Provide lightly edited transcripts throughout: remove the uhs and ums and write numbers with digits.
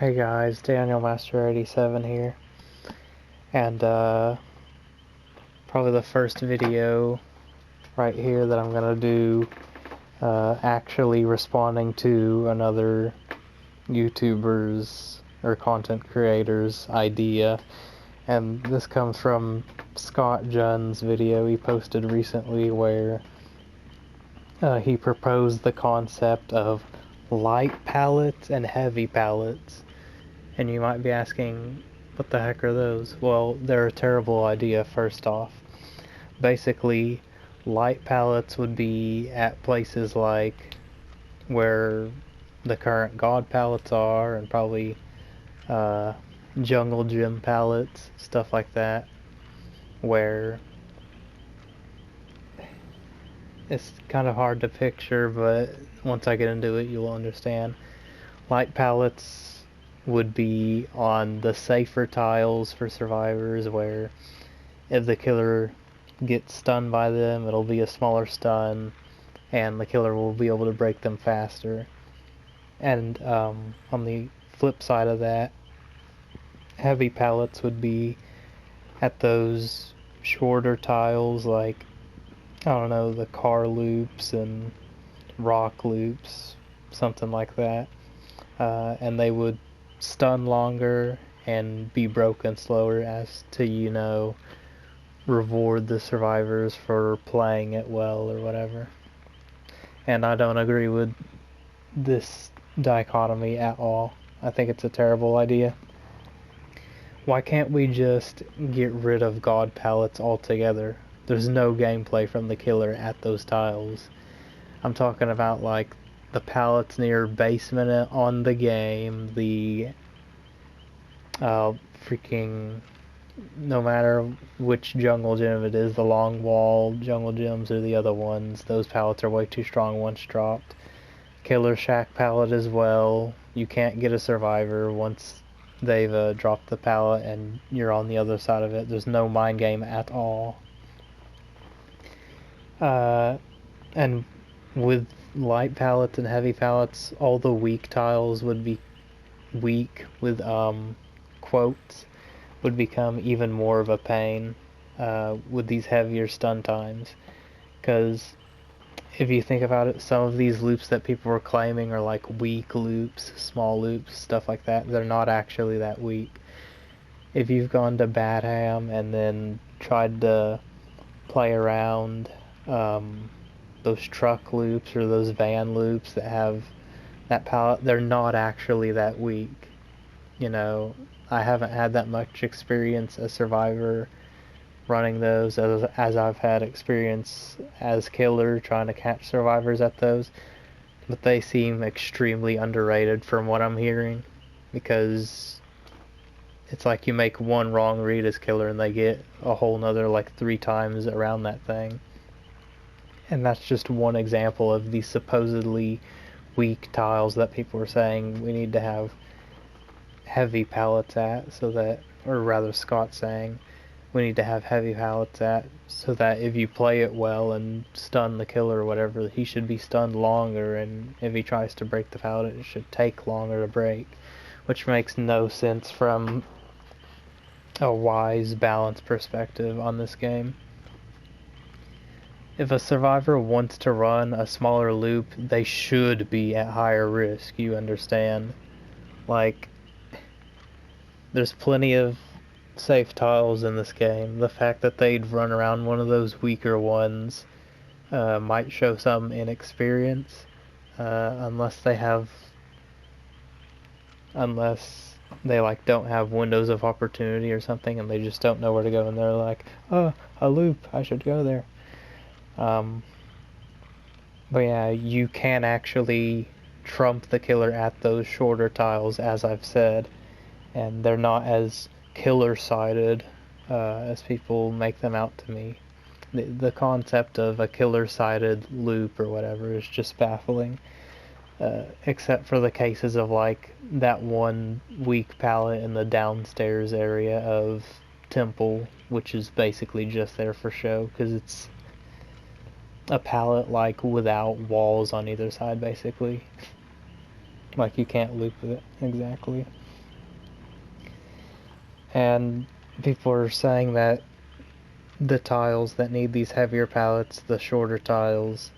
Hey guys, Daniel Master 87 here, and probably the first video right here that I'm gonna do actually responding to another YouTuber's or content creator's idea, and this comes from Scott Junn's video he posted recently where he proposed the concept of light pallets and heavy pallets. And you might be asking, what the heck are those? Well, they're a terrible idea, first off. Basically, light pallets would be at places like where the current God pallets are, and probably jungle gym pallets, stuff like that, where it's kind of hard to picture, but once I get into it, you'll understand. Light pallets would be on the safer tiles for survivors, where if the killer gets stunned by them, it'll be a smaller stun, and the killer will be able to break them faster. And on the flip side of that, heavy pallets would be at those shorter tiles, like, I don't know, the car loops and rock loops, something like that. And they would stun longer and be broken slower, as to, reward the survivors for playing it well or whatever. And I don't agree with this dichotomy at all. I think it's a terrible idea. Why can't we just get rid of God pallets altogether? There's no gameplay from the killer at those tiles. I'm talking about like the pallets near basement on the game, the freaking, no matter which jungle gym it is, the long wall jungle gyms or the other ones, those pallets are way too strong once dropped. Killer Shack pallet as well. You can't get a survivor once they've dropped the pallet and you're on the other side of it. There's no mind game at all. And with light pallets and heavy pallets, all the weak tiles would be weak with quotes, would become even more of a pain with these heavier stun times. Because if you think about it, some of these loops that people were claiming are like weak loops, small loops, stuff like that. They're not actually that weak. If you've gone to Badham and then tried to play around those truck loops or those van loops that have that pallet, they're not actually that weak. I haven't had that much experience as Survivor running those as I've had experience as Killer trying to catch survivors at those, but they seem extremely underrated from what I'm hearing, because it's like you make one wrong read as Killer and they get a whole nother like 3 times around that thing. And that's just one example of these supposedly weak tiles that people are saying we need to have heavy pallets at, so that, or rather Scott saying we need to have heavy pallets at, so that if you play it well and stun the killer or whatever, he should be stunned longer, and if he tries to break the pallet, it should take longer to break, which makes no sense from a wise, balanced perspective on this game. If a survivor wants to run a smaller loop, they should be at higher risk, you understand? Like, there's plenty of safe tiles in this game. The fact that they'd run around one of those weaker ones might show some inexperience, unless they like don't have windows of opportunity or something, and they just don't know where to go, and they're like, oh, a loop, I should go there. But yeah, you can actually trump the killer at those shorter tiles, as I've said, and they're not as killer-sided as people make them out to me. The concept of a killer-sided loop or whatever is just baffling, except for the cases of like that one weak pallet in the downstairs area of Temple, which is basically just there for show, because it's a pallet like without walls on either side, basically. Like you can't loop it exactly. And people are saying that the tiles that need these heavier pallets, the shorter tiles,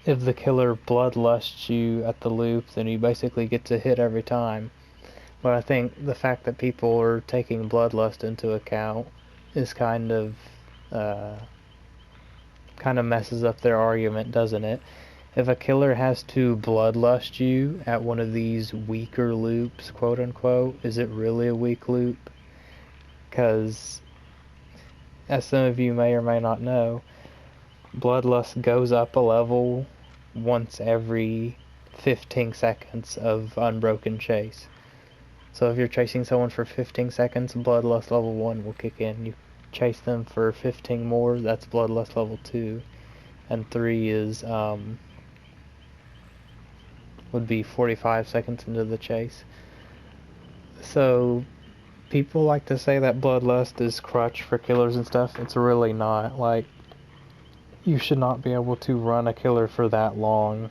if the killer bloodlusts you at the loop, then you basically get to hit every time. But I think the fact that people are taking bloodlust into account is kind of messes up their argument, doesn't it? If a killer has to bloodlust you at one of these weaker loops, quote unquote, is it really a weak loop? Because, as some of you may or may not know, bloodlust goes up a level once every 15 seconds of unbroken chase. So if you're chasing someone for 15 seconds, bloodlust level 1 will kick in. You chase them for 15 more, that's bloodlust level 2. And 3 is, would be 45 seconds into the chase. So people like to say that bloodlust is crutch for killers and stuff. It's really not. Like, you should not be able to run a killer for that long.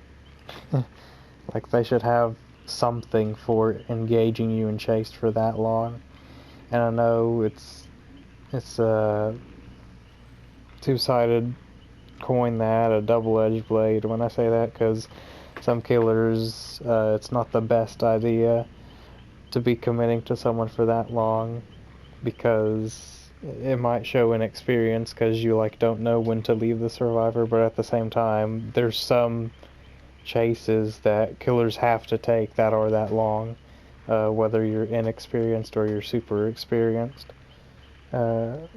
Like, they should have something for engaging you in chase for that long. And I know it's a two-sided coin, that a double-edged blade when I say that, because some killers, it's not the best idea to be committing to someone for that long, because it might show inexperience because you like don't know when to leave the survivor. But at the same time, there's some chases that killers have to take that are that long, whether you're inexperienced or you're super experienced. But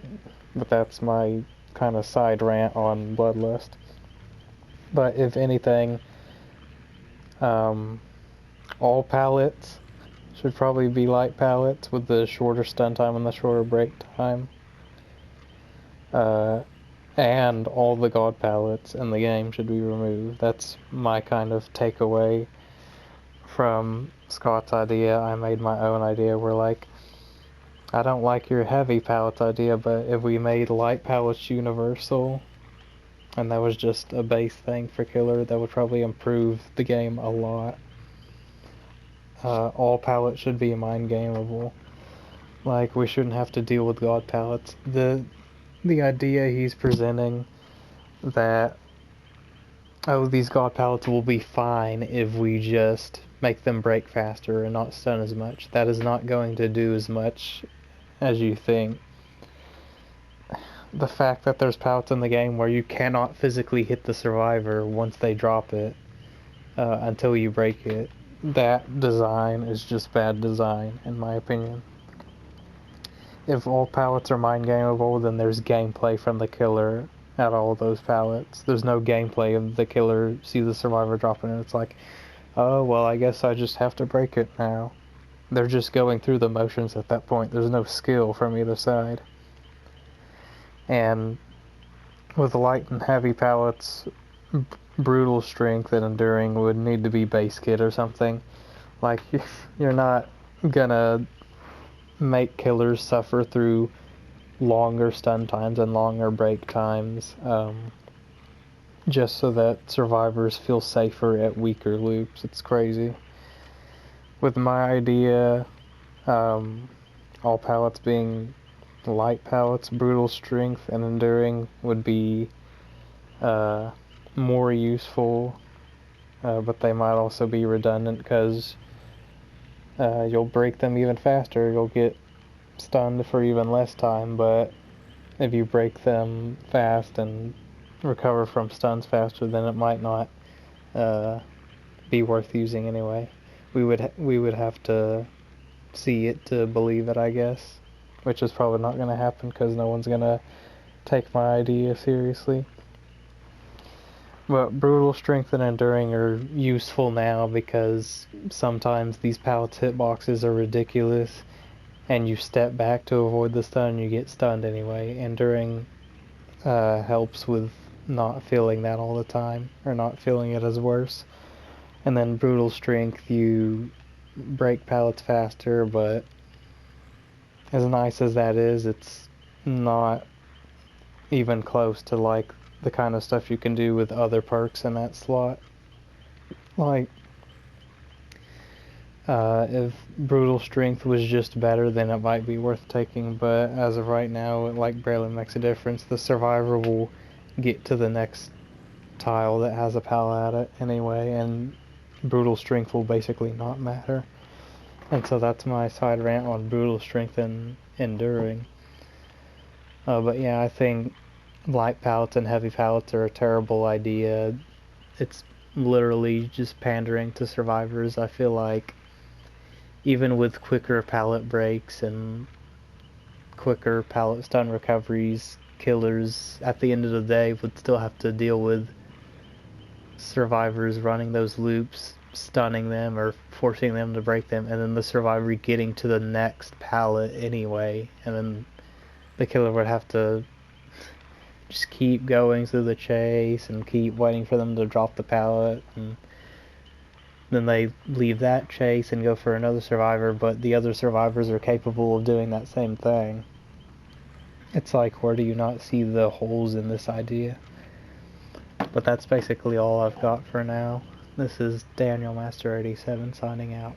that's my kind of side rant on bloodlust. But if anything, all pallets should probably be light pallets with the shorter stun time and the shorter break time. And all the god pallets in the game should be removed. That's my kind of takeaway from Scott's idea. I made my own idea where, like, I don't like your heavy pallets idea, but if we made light pallets universal, and that was just a base thing for killer, that would probably improve the game a lot. All pallets should be mind gameable. Like, we shouldn't have to deal with god pallets. The idea he's presenting that, oh, these god pallets will be fine if we just make them break faster and not stun as much. That is not going to do as much as you think. The fact that there's pallets in the game where you cannot physically hit the survivor once they drop it until you break it, that design is just bad design, in my opinion. If all pallets are mind gameable, then there's gameplay from the killer at all of those pallets. There's no gameplay of the killer see the survivor dropping it. It's like, oh, well, I guess I just have to break it now. They're just going through the motions at that point. There's no skill from either side. And with light and heavy pallets, brutal strength and enduring would need to be base kit or something. Like, you're not gonna make killers suffer through longer stun times and longer break times, just so that survivors feel safer at weaker loops. It's crazy. With my idea, all pallets being light pallets, brutal strength and enduring would be more useful, but they might also be redundant because you'll break them even faster. You'll get stunned for even less time, but if you break them fast and recover from stuns faster, then it might not be worth using anyway. We would have to see it to believe it, I guess, which is probably not going to happen because no one's going to take my idea seriously. But brutal strength and enduring are useful now because sometimes these pallets hitboxes are ridiculous and you step back to avoid the stun and you get stunned anyway. Enduring helps with not feeling that all the time, or not feeling it as worse. And then brutal strength, you break pallets faster, but as nice as that is, it's not even close to like the kind of stuff you can do with other perks in that slot. Like, If brutal strength was just better, then it might be worth taking, but as of right now, it like barely makes a difference. The survivor will get to the next tile that has a pallet at it anyway, and brutal strength will basically not matter. And so that's my side rant on brutal strength and enduring. But yeah, I think light pallets and heavy pallets are a terrible idea. It's literally just pandering to survivors. I feel like even with quicker pallet breaks and quicker pallet stun recoveries, killers at the end of the day would still have to deal with survivors running those loops, stunning them or forcing them to break them, and then the survivor getting to the next pallet anyway, and then the killer would have to just keep going through the chase and keep waiting for them to drop the pallet, and then they leave that chase and go for another survivor, but the other survivors are capable of doing that same thing. It's like, where do you not see the holes in this idea? But that's basically all I've got for now. This is Daniel Master 87 signing out.